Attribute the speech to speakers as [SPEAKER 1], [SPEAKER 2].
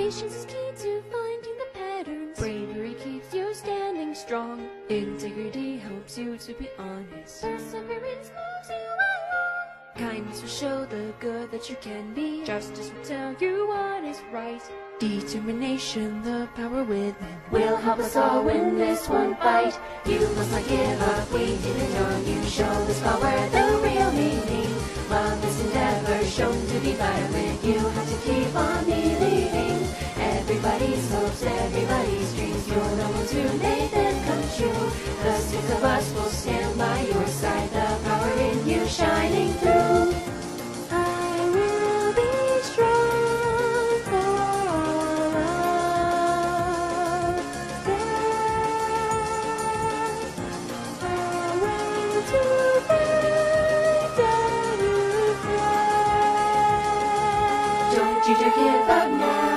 [SPEAKER 1] Patience is key to finding the patterns. Bravery keeps you standing strong. Integrity helps you to be honest. Perseverance moves you along. Kindness will show the good that you can be. Justice will tell you what is right. Determination, the power within, will help us all win this one fight. You must not give up, we depend on you. Show this power the real meaning. Love this endeavor, shown to be violent. You have to keep on believing. Everybody's hopes, everybody's dreams, you're the ones who made them come true. The six of us will